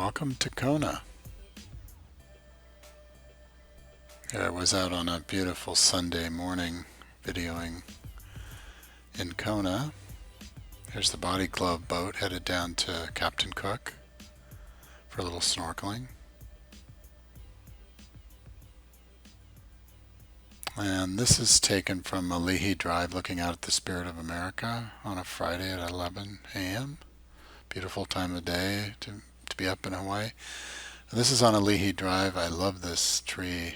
welcome to Kona. Here I was out on a beautiful Sunday morning videoing in Kona. Here's the Body Glove boat headed down to Captain Cook for a little snorkeling. And this is taken from Ali'i Drive looking out at the Spirit of America on a Friday at 11 a.m. Beautiful time of day to be up in Hawaii. And this is on Ali'i Drive. I love this tree.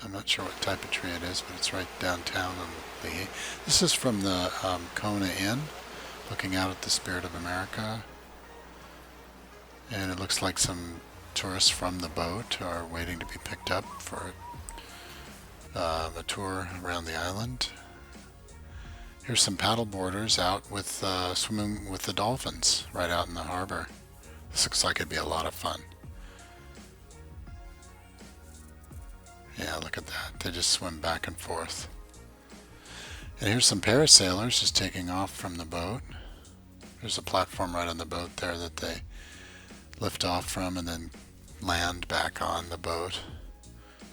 I'm not sure what type of tree it is, but it's right downtown on Ali'i. This is from the Kona Inn, looking out at the Spirit of America. And it looks like some tourists from the boat are waiting to be picked up for a tour around the island. Here's some paddle boarders out with swimming with the dolphins right out in the harbor. This looks like it'd be a lot of fun. Yeah, look at that. They just swim back and forth. And here's some parasailers just taking off from the boat. There's a platform right on the boat there that they lift off from and then land back on the boat.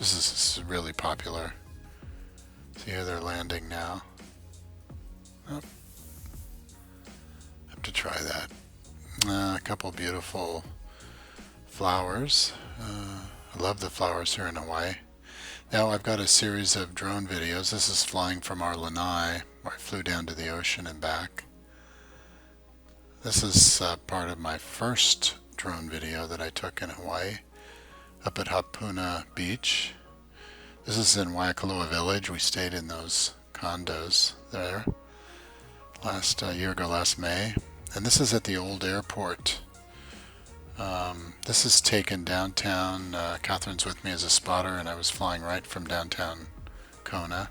This is really popular. See here they're landing now. Oh, have to try that. A couple beautiful flowers. I love the flowers here in Hawaii. Now I've got a series of drone videos. This is flying from our lanai, where I flew down to the ocean and back. This is part of my first drone video that I took in Hawaii, up at Hapuna Beach. This is in Waikalua Village. We stayed in those condos there last May. And this is at the old airport. This is taken downtown. Catherine's with me as a spotter, and I was flying right from downtown Kona.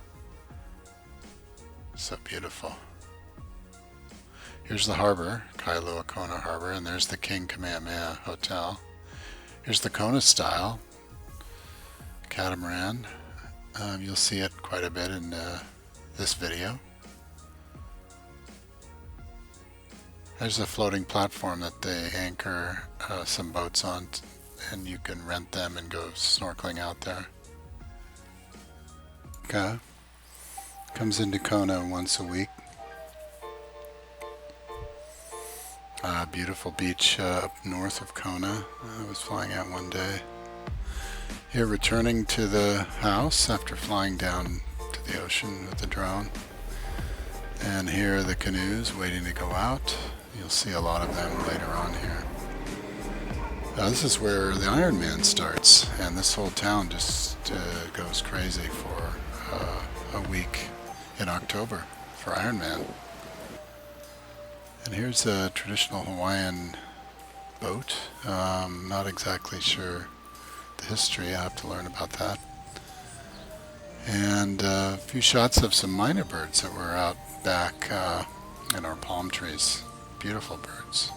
So beautiful. Here's the harbor, Kailua-Kona harbor, and there's the King Kamehameha Hotel. Here's the Kona style catamaran. You'll see it quite a bit in this video. There's a floating platform that they anchor some boats on, and you can rent them and go snorkeling out there. Okay. Comes into Kona once a week. Beautiful beach up north of Kona. I was flying out one day. Here returning to the house after flying down to the ocean with the drone. And here are the canoes waiting to go out. You'll see a lot of them later on here. This is where the Ironman starts, and this whole town just goes crazy for a week in October for Ironman. And here's a traditional Hawaiian boat. Not exactly sure the history. I have to learn about that. And a few shots of some minor birds that were out back in our palm trees. Beautiful birds.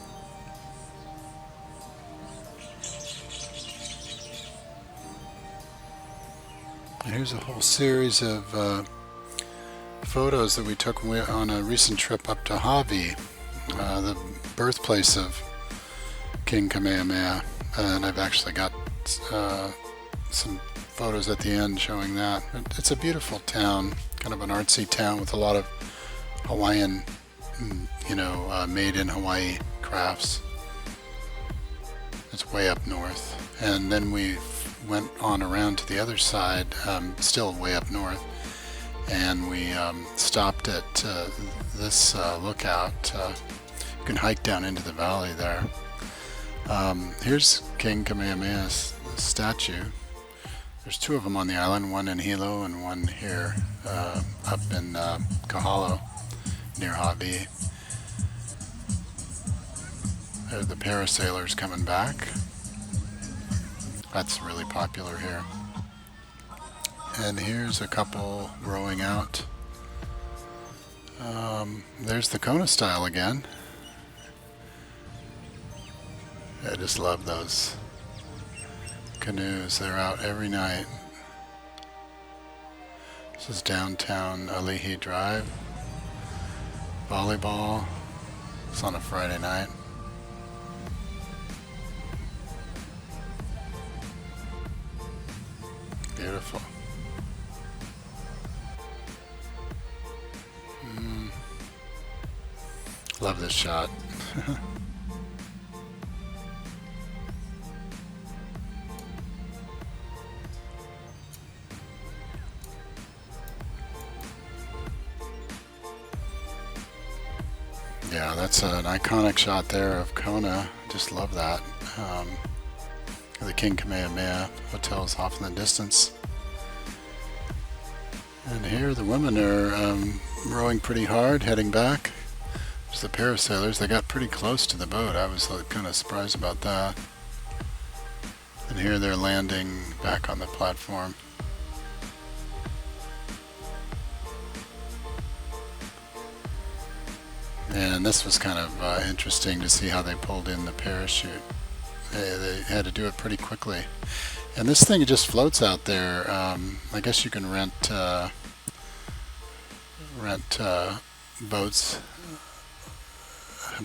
And here's a whole series of photos that we took on a recent trip up to Hawaii, the birthplace of King Kamehameha. And I've actually got some photos at the end showing that. It's a beautiful town, kind of an artsy town with a lot of Hawaiian, made in Hawaii crafts. It's way up north. And then we went on around to the other side, still way up north, and we stopped at this lookout. You can hike down into the valley there. Here's King Kamehameha's statue. There's two of them on the island, one in Hilo and one here up in Kahalo near Hawaii. There are the parasailers coming back. That's really popular here. And here's a couple rowing out. There's the Kona style again. I just love those canoes. They're out every night. This is downtown Ali'i Drive. Volleyball. It's on a Friday night. Beautiful. Love this shot. Yeah, that's an iconic shot there of Kona. Just love that. The King Kamehameha Hotel's off in the distance. And here the women are rowing pretty hard, heading back. There's the parasailers. They got pretty close to the boat. I was kind of surprised about that. And here they're landing back on the platform. And this was kind of interesting to see how they pulled in the parachute. They had to do it pretty quickly. And this thing just floats out there. I guess you can rent boats.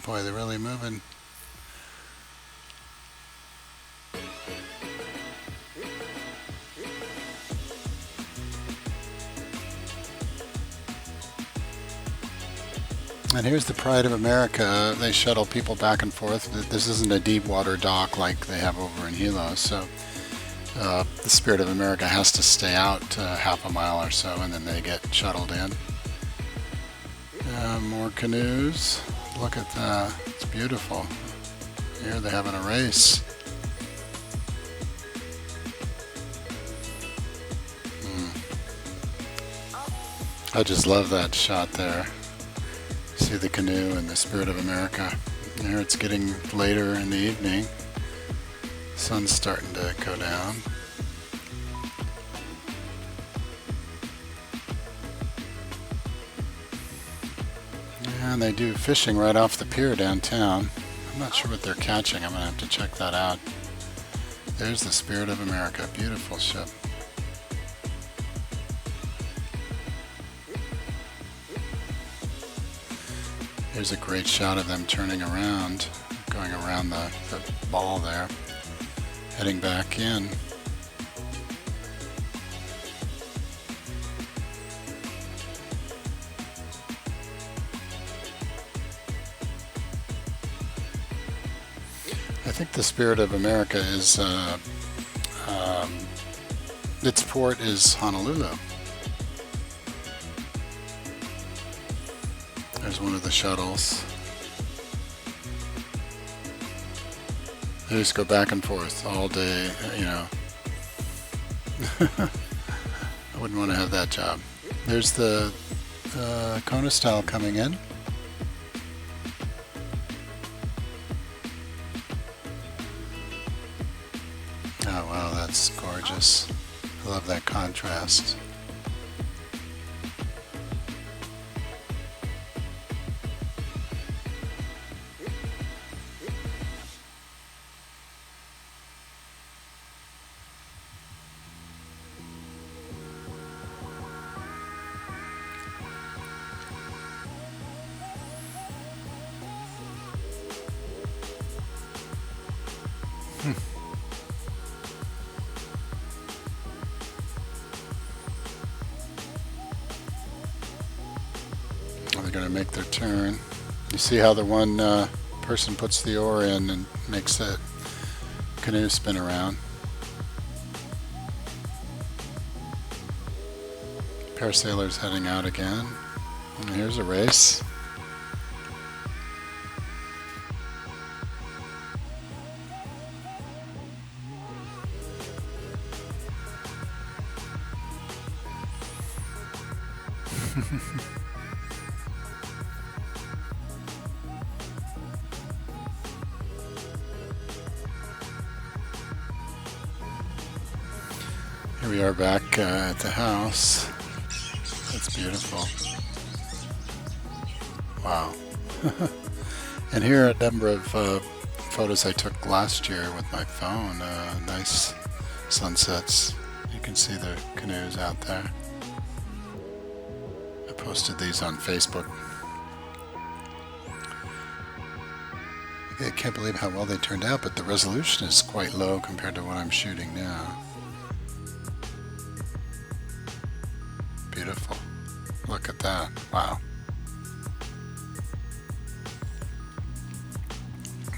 Boy, they're really moving. And here's the Pride of America. They shuttle people back and forth. This isn't a deep water dock like they have over in Hilo, so the Spirit of America has to stay out half a mile or so, and then they get shuttled in. More canoes. Look at that. It's beautiful. Here they're having a race. I just love that shot there. See the canoe and the Spirit of America. There it's getting later in the evening. Sun's starting to go down. And they do fishing right off the pier downtown. I'm not sure what they're catching. I'm going to have to check that out. There's the Spirit of America. Beautiful ship. Here's a great shot of them turning around, going around the ball there, heading back in. I think the Spirit of America is, its port is Honolulu. There's one of the shuttles. They just go back and forth all day, you know. I wouldn't want to have that job. There's the Kona style coming in. Oh wow, that's gorgeous. I love that contrast. They're going to make their turn. You see how the one person puts the oar in and makes the canoe spin around. Parasailers heading out again. And here's a race. Here we are back at the house. That's beautiful. Wow. And here are a number of photos I took last year with my phone. Nice sunsets. You can see the canoes out there. I posted these on Facebook. I can't believe how well they turned out, but the resolution is quite low compared to what I'm shooting now. Look at that. Wow.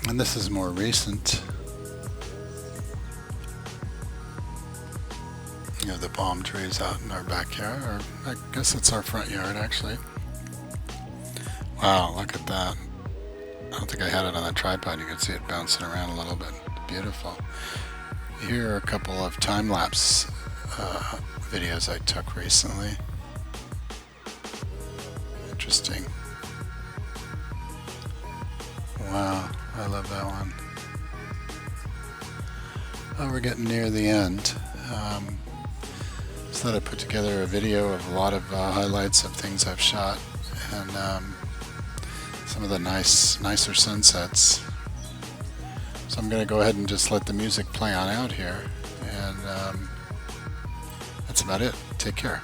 And this is more recent. You know, the palm trees out in our backyard, or I guess it's our front yard actually. Wow, look at that. I don't think I had it on the tripod. You can see it bouncing around a little bit. Beautiful. Here are a couple of time-lapse videos I took recently. Interesting. Wow, I love that one. Oh, we're getting near the end. So that I put together a video of a lot of highlights of things I've shot, and some of the nicer sunsets. So I'm going to go ahead and just let the music play on out here, and that's about it. Take care.